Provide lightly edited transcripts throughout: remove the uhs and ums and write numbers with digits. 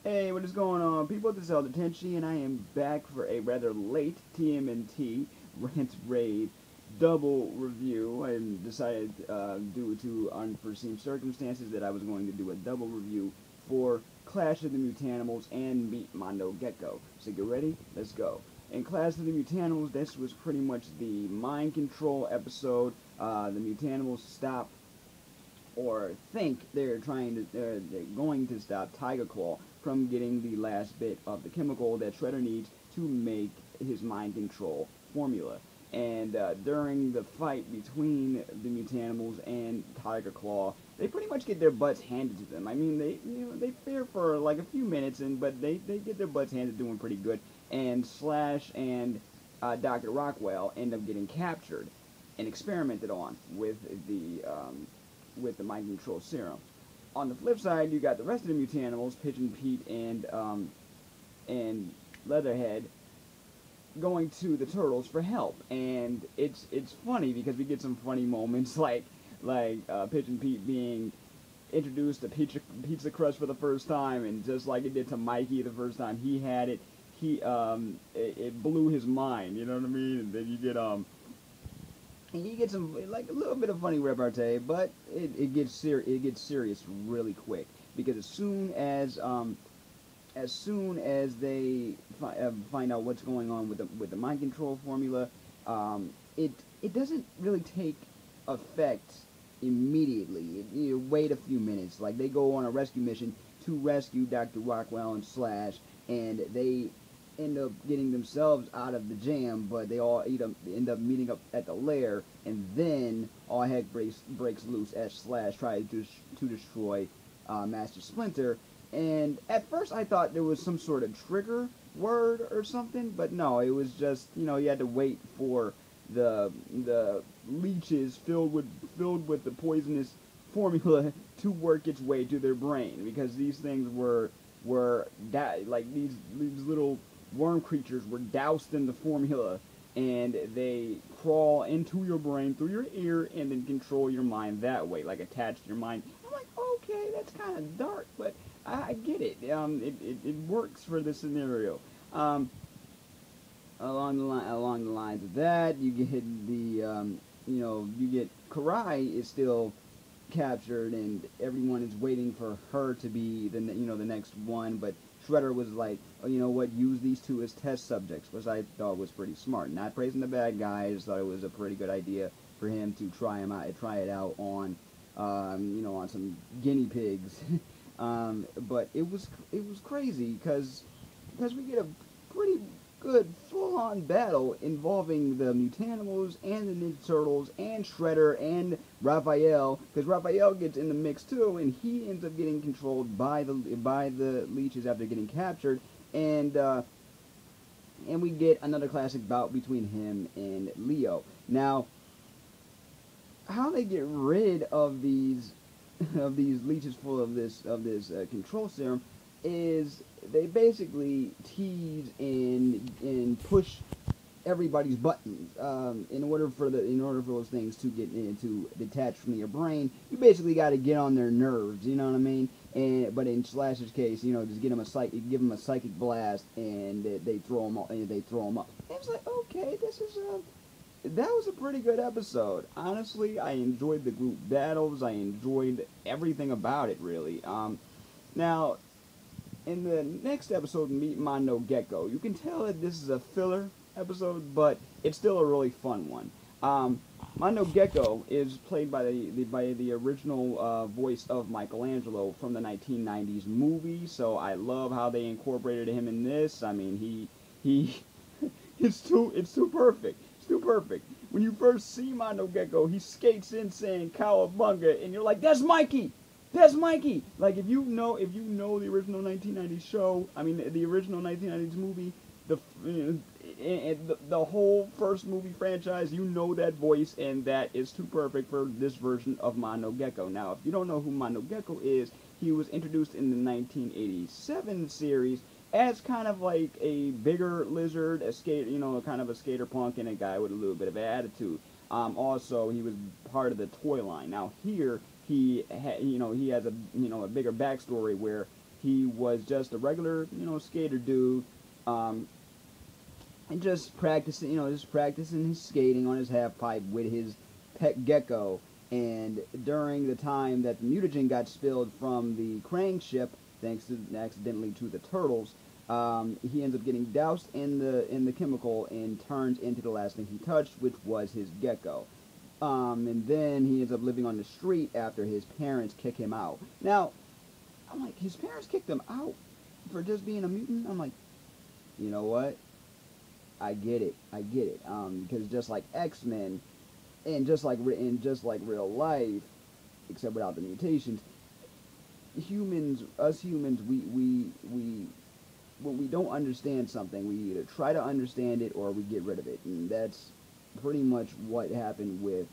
Hey, what is going on, people? This is Elder Tenchi, and I am back for a rather late TMNT Rant Raid double review. I decided, due to unforeseen circumstances, that I was going to do a double review for Clash of the Mutanimals and Meet Mondo Gecko. So get ready, let's go. In Clash of the Mutanimals, this was pretty much the mind control episode. The Mutanimals stop or think they're going to stop Tiger Claw from getting the last bit of the chemical that Shredder needs to make his mind control formula. And during the fight between the Mutanimals and Tiger Claw, they pretty much get their butts handed to them. I mean, they fare for like a few minutes, but they get their butts handed to them pretty good. And Slash and Dr. Rockwell end up getting captured and experimented on with the mind control serum. On the flip side, you got the rest of the Mutanimals, Pigeon Pete and Leatherhead, going to the Turtles for help. And it's funny because we get some funny moments like Pigeon Pete being introduced to pizza crust for the first time, and just like it did to Mikey the first time he had it, it blew his mind. You know what I mean? And then and you get some like a little bit of funny repartee, but it gets serious really quick, because as soon as they find out what's going on with the mind control formula, it doesn't really take effect immediately. You wait a few minutes. Like, they go on a rescue mission to rescue Dr. Rockwell and Slash, and they end up getting themselves out of the jam, but they all end up meeting up at the lair, and then all heck breaks loose as Slash tries to destroy Master Splinter. And at first I thought there was some sort of trigger word or something, but no, it was just, you had to wait for the leeches filled with the poisonous formula to work its way to their brain, because these things were like these little worm creatures were doused in the formula, and they crawl into your brain through your ear and then control your mind that way, like attached to your mind. I'm like, okay, that's kind of dark, but I get it. It works for this scenario. Along the lines of that, you get you get Karai is still captured, and everyone is waiting for her to be the next one, but Shredder was like, oh, you know what, use these two as test subjects, which I thought was pretty smart. Not praising the bad guy, I just thought it was a pretty good idea for him to try it out on on some guinea pigs. But it was crazy, because we get a pretty good full-on battle involving the Mutanimals and the Ninja Turtles and Shredder and Raphael, because Raphael gets in the mix too, and he ends up getting controlled by the leeches after getting captured, and we get another classic bout between him and Leo. Now, how they get rid of these leeches full of this control serum is they basically tease and push everybody's buttons in order for those things to detach from your brain. You basically got to get on their nerves, you know what I mean? But in Slash's case, just give them a psychic blast, and they throw them up. It was like, okay, that was a pretty good episode. Honestly, I enjoyed the group battles. I enjoyed everything about it, really. Now, in the next episode, Meet Mondo Gecko, you can tell that this is a filler episode, but it's still a really fun one. Mondo Gecko is played by the original voice of Michelangelo from the 1990s movie, so I love how they incorporated him in this. I mean, it's too perfect. It's too perfect. When you first see Mondo Gecko, he skates in saying "Cowabunga," and you're like, "That's Mikey! That's Mikey!" Like, if you know the original 1990s show, I mean the original 1990s movie, the whole first movie franchise, you know that voice, and that is too perfect for this version of Mondo Gecko. Now, if you don't know who Mondo Gecko is, he was introduced in the 1987 series as kind of like a bigger lizard, a kind of a skater punk, and a guy with a little bit of attitude. Also, he was part of the toy line. Now here, he has a bigger backstory where he was just a regular, skater dude, and just practicing his skating on his half pipe with his pet gecko. And during the time that the mutagen got spilled from the Krang ship, thanks to accidentally to the turtles, he ends up getting doused in the chemical and turns into the last thing he touched, which was his gecko. And then he ends up living on the street after his parents kick him out. Now, I'm like, his parents kicked him out for just being a mutant? I'm like, you know what? I get it. Because just like X-Men, and just like real life, except without the mutations, us humans, we when we don't understand something, we either try to understand it or we get rid of it, and that's pretty much what happened with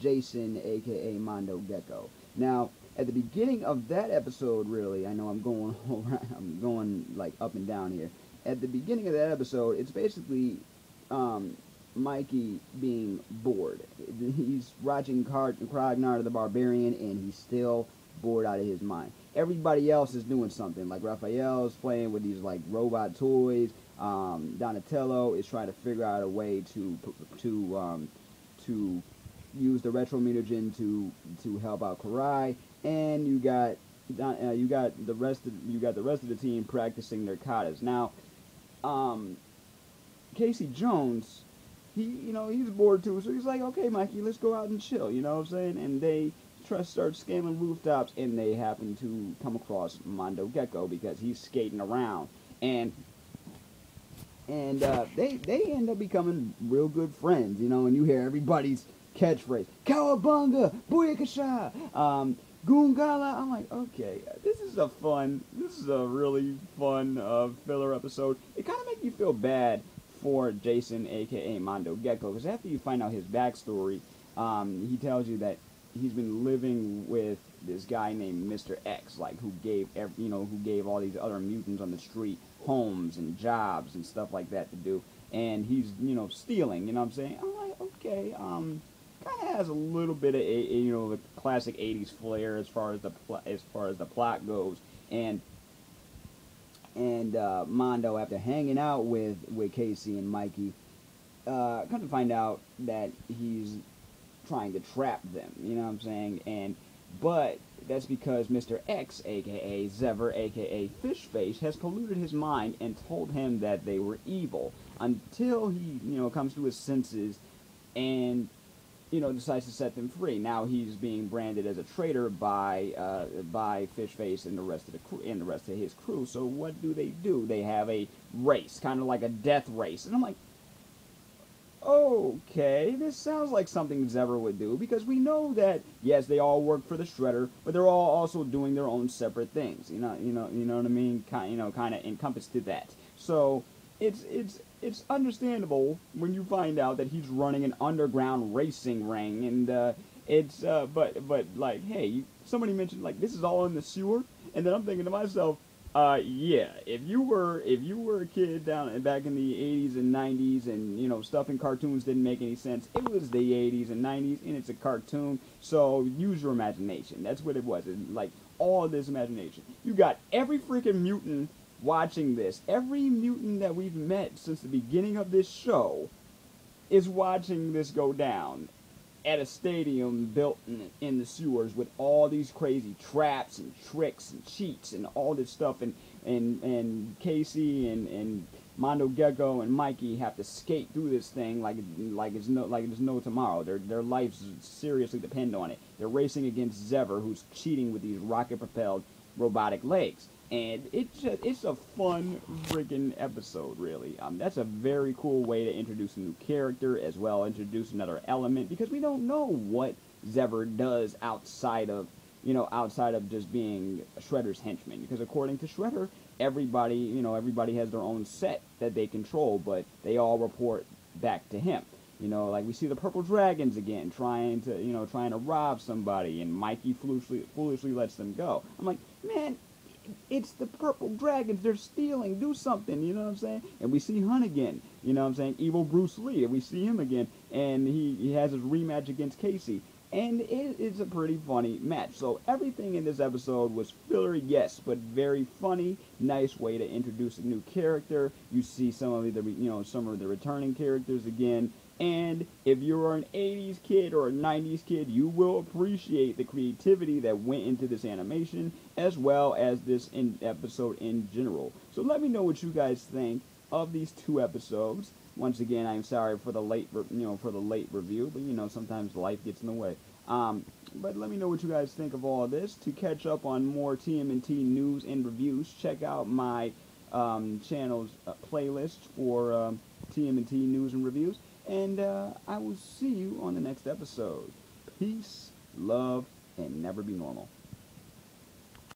Jason, aka Mondo Gecko. Now, at the beginning of that episode, really, I know I'm going I'm going like up and down here. At the beginning of that episode, it's basically Mikey being bored. He's watching Kragnar the Barbarian, and he's still bored out of his mind. Everybody else is doing something. Like Raphael's playing with these like robot toys. Donatello is trying to figure out a way to use the retro mutagen to help out Karai, and you got the rest of the team practicing their katas. Now, Casey Jones, he's bored too, so he's like, okay, Mikey, let's go out and chill, you know what I'm saying? And they start scaling rooftops, and they happen to come across Mondo Gecko because he's skating around, and they end up becoming real good friends, and you hear everybody's catchphrase, Cowabunga, Booyakasha, Goongala. I'm like, okay, this is a really fun filler episode. It kind of makes you feel bad for Jason, aka Mondo Gecko, because after you find out his backstory, he tells you that he's been living with this guy named Mr. X, like who gave all these other mutants on the street homes and jobs and stuff like that to do, and he's stealing. You know what I'm saying? I'm like, okay, kind of has a little bit of the classic '80s flair as far as the plot goes, and Mondo, after hanging out with Casey and Mikey, come to find out that he's trying to trap them, you know what I'm saying? But that's because Mr. X, aka Zever, aka Fishface, has polluted his mind and told him that they were evil until he, comes to his senses and, decides to set them free. Now he's being branded as a traitor by Fishface and the rest of his crew. So what do? They have a race, kind of like a death race, and I'm like, okay, this sounds like something Zever would do, because we know that, yes, they all work for the Shredder, but they're all also doing their own separate things. You know what I mean? Kind of encompassed to that. So it's understandable when you find out that he's running an underground racing ring, and but like, hey, somebody mentioned like this is all in the sewer, and then I'm thinking to myself, yeah, if you were a kid back in the 80s and 90s, and stuff in cartoons didn't make any sense, it was the 80s and 90s, and it's a cartoon, so use your imagination. That's what it was. Like all of this imagination. You got every freaking mutant watching this. Every mutant that we've met since the beginning of this show is watching this go down at a stadium built in the sewers with all these crazy traps and tricks and cheats and all this stuff, and Casey and Mondo Gecko and Mikey have to skate through this thing like there's no tomorrow. Their lives seriously depend on it. They're racing against Zever, who's cheating with these rocket-propelled robotic legs. And it's a fun freaking episode, really. That's a very cool way to introduce a new character, as well as introduce another element, because we don't know what Zever does outside of just being Shredder's henchman. Because according to Shredder, everybody has their own set that they control, but they all report back to him. Like we see the Purple Dragons again, trying to rob somebody, and Mikey foolishly lets them go. I'm like, man, it's the Purple Dragons, they're stealing, do something, you know what I'm saying? And we see Hunt again, you know what I'm saying? Evil Bruce Lee, and we see him again, and he has his rematch against Casey. and it is a pretty funny match. So everything in this episode was filler, yes, but very funny. Nice way to introduce a new character. You see some of the some of the returning characters again. And if you're an 80s kid or a 90s kid, you will appreciate the creativity that went into this animation as well as this episode in general. So let me know what you guys think of these two episodes. Once again, I'm sorry for the late, for the late review, but sometimes life gets in the way. But let me know what you guys think of all of this. To catch up on more TMNT news and reviews, check out my channel's playlist for TMNT news and reviews. And I will see you on the next episode. Peace, love, and never be normal.